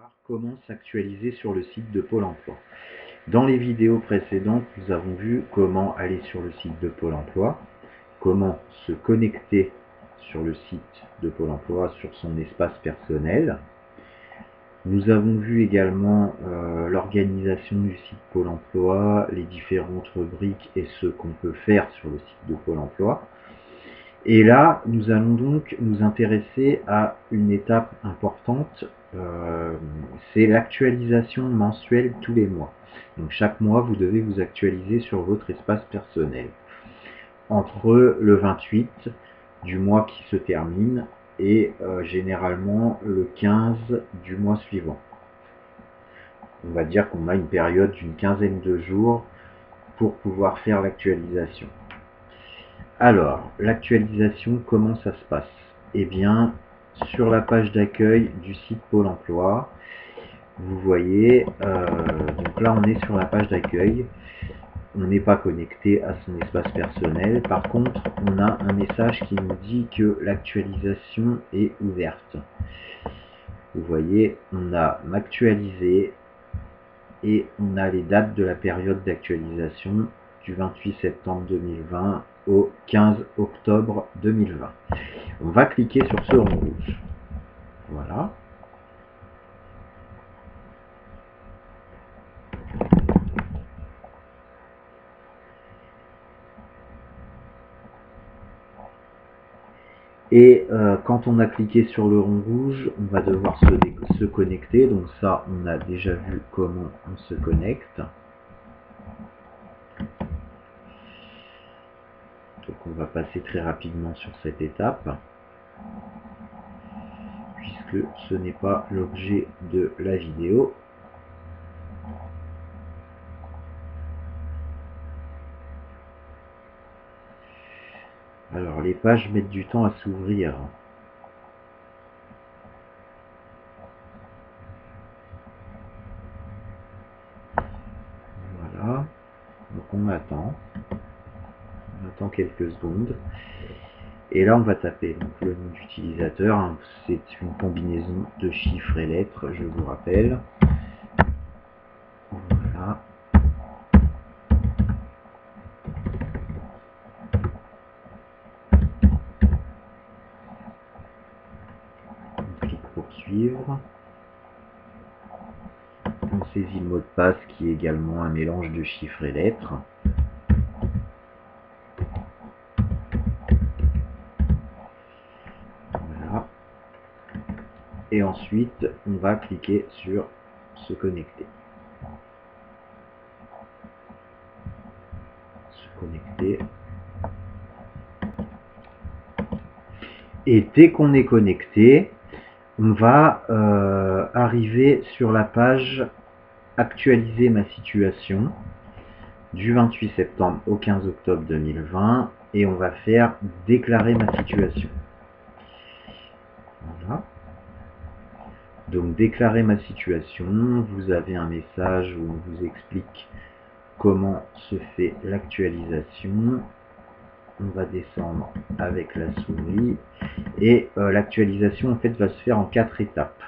voir comment s'actualiser sur le site de Pôle emploi. Dans les vidéos précédentes, nous avons vu comment aller sur le site de Pôle emploi, comment se connecter sur le site de Pôle emploi sur son espace personnel. Nous avons vu également l'organisation du site Pôle emploi, les différentes rubriques et ce qu'on peut faire sur le site de Pôle emploi. Et là, nous allons donc nous intéresser à une étape importante, c'est l'actualisation mensuelle tous les mois. Donc chaque mois, vous devez vous actualiser sur votre espace personnel. Entre le 28 du mois qui se termine et généralement le 15 du mois suivant. On va dire qu'on a une période d'une quinzaine de jours pour pouvoir faire l'actualisation. Alors, l'actualisation, comment ça se passe? Eh bien, sur la page d'accueil du site Pôle emploi, vous voyez, donc là on est sur la page d'accueil, on n'est pas connecté à son espace personnel, par contre on a un message qui nous dit que l'actualisation est ouverte. Vous voyez, on a m'actualiser et on a les dates de la période d'actualisation du 28 septembre 2020 au 15 octobre 2020. On va cliquer sur ce rond rouge. Voilà. Et quand on a cliqué sur le rond rouge, on va devoir se connecter. Donc ça, on a déjà vu comment on se connecte. Donc on va passer très rapidement sur cette étape, puisque ce n'est pas l'objet de la vidéo. Alors les pages mettent du temps à s'ouvrir. Voilà. Donc on attend quelques secondes. Et là on va taper donc, le nom d'utilisateur. C'est une combinaison de chiffres et lettres, je vous rappelle. Voilà. On clique poursuivre. On saisit le mot de passe qui est également un mélange de chiffres et lettres. Voilà. Et ensuite, on va cliquer sur se connecter. Se connecter. Et dès qu'on est connecté, on va arriver sur la page actualiser ma situation du 28 septembre au 15 octobre 2020 et on va faire déclarer ma situation. Voilà. Donc déclarer ma situation, vous avez un message où on vous explique comment se fait l'actualisation. On va descendre avec la souris et l'actualisation en fait va se faire en 4 étapes.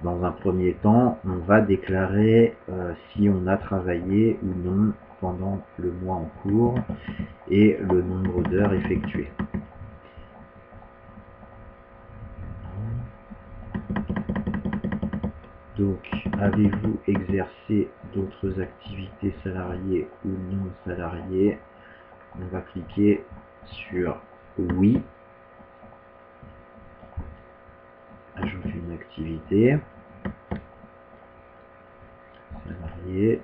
Dans un premier temps, on va déclarer si on a travaillé ou non pendant le mois en cours et le nombre d'heures effectuées. Donc, avez-vous exercé d'autres activités salariées ou non salariées? On va cliquer sur oui. Ajouter une activité. Salarié.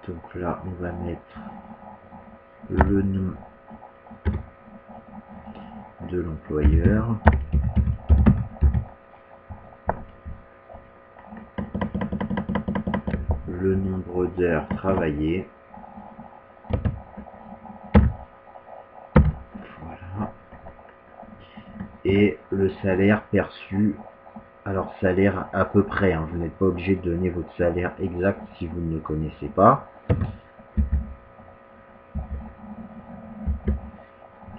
Donc là, on va mettre le nom de l'employeur. Le nombre d'heures travaillées. Voilà. Et le salaire perçu. Alors salaire à peu près, hein. Vous n'êtes pas obligé de donner votre salaire exact si vous ne le connaissez pas.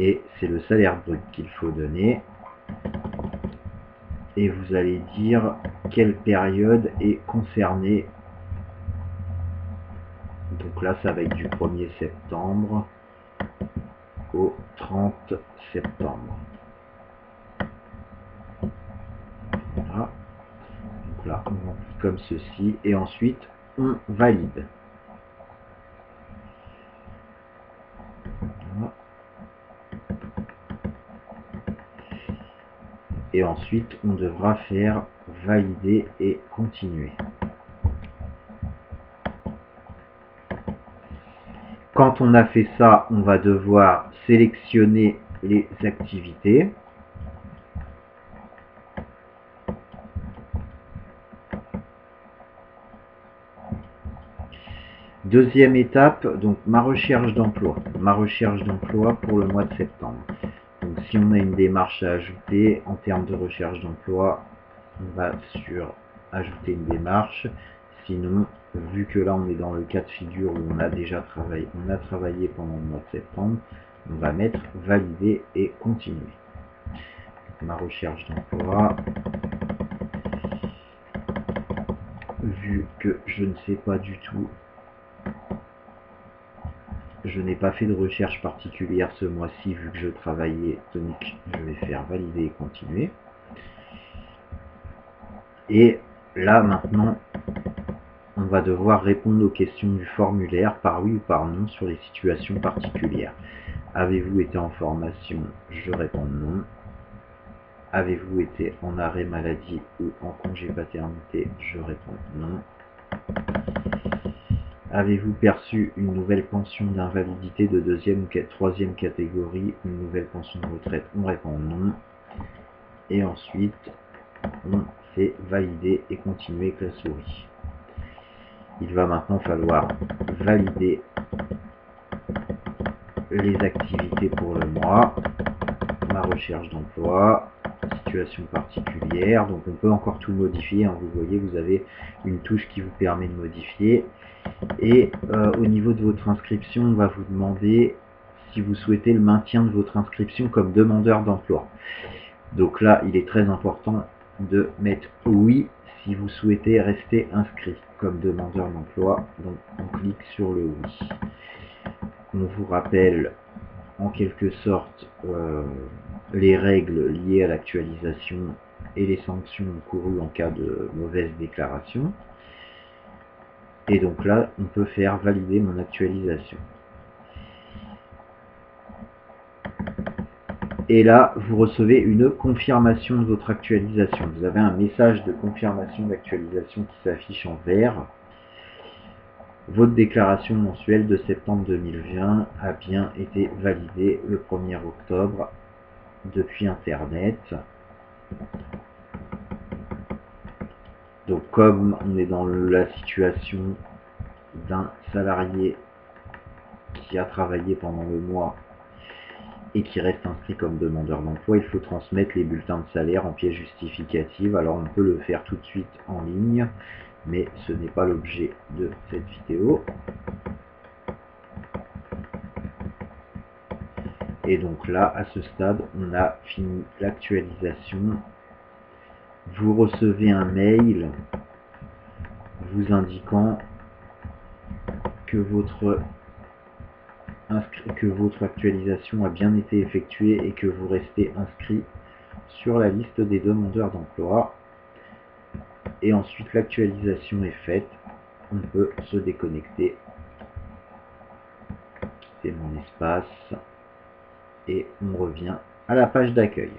Et c'est le salaire brut qu'il faut donner. et vous allez dire quelle période est concernée. Donc là, ça va être du 1er septembre au 30 septembre. Voilà. Donc là, on remplit comme ceci et ensuite on valide. Voilà. Et ensuite, on devra faire valider et continuer. Quand on a fait ça, on va devoir sélectionner les activités. Deuxième étape, donc ma recherche d'emploi. Ma recherche d'emploi pour le mois de septembre. Donc si on a une démarche à ajouter en termes de recherche d'emploi, on va sur ajouter une démarche. Sinon, vu que là on est dans le cas de figure où on a déjà travaillé pendant le mois de septembre, on va mettre valider et continuer. Donc, ma recherche d'emploi. Vu que je ne sais pas du tout, je n'ai pas fait de recherche particulière ce mois-ci vu que je travaillais, donc je vais faire valider et continuer. Et là maintenant, on va devoir répondre aux questions du formulaire par oui ou par non sur les situations particulières. Avez-vous été en formation? Je réponds non. Avez-vous été en arrêt maladie ou en congé paternité? Je réponds non. Avez-vous perçu une nouvelle pension d'invalidité de deuxième ou troisième catégorie, une nouvelle pension de retraite? On répond non. Et ensuite, on fait valider et continuer avec la souris. Il va maintenant falloir valider les activités pour le mois, ma recherche d'emploi, situation particulière. Donc on peut encore tout modifier, hein. Vous voyez, vous avez une touche qui vous permet de modifier. Et au niveau de votre inscription, on va vous demander si vous souhaitez le maintien de votre inscription comme demandeur d'emploi. Donc là, il est très important de mettre oui si vous souhaitez rester inscrit comme demandeur d'emploi. Donc on clique sur le oui. On vous rappelle en quelque sorte les règles liées à l'actualisation et les sanctions encourues en cas de mauvaise déclaration. Et donc là, on peut faire valider mon actualisation. Et là, vous recevez une confirmation de votre actualisation. Vous avez un message de confirmation d'actualisation qui s'affiche en vert. Votre déclaration mensuelle de septembre 2020 a bien été validée le 1er octobre depuis Internet. Donc comme on est dans la situation d'un salarié qui a travaillé pendant le mois et qui reste inscrit comme demandeur d'emploi, il faut transmettre les bulletins de salaire en pièce justificative. Alors on peut le faire tout de suite en ligne, mais ce n'est pas l'objet de cette vidéo. Et donc là, à ce stade, on a fini l'actualisation. Vous recevez un mail vous indiquant que votre actualisation a bien été effectuée et que vous restez inscrit sur la liste des demandeurs d'emploi. Et ensuite, l'actualisation est faite. On peut se déconnecter. C'est mon espace. Et on revient à la page d'accueil.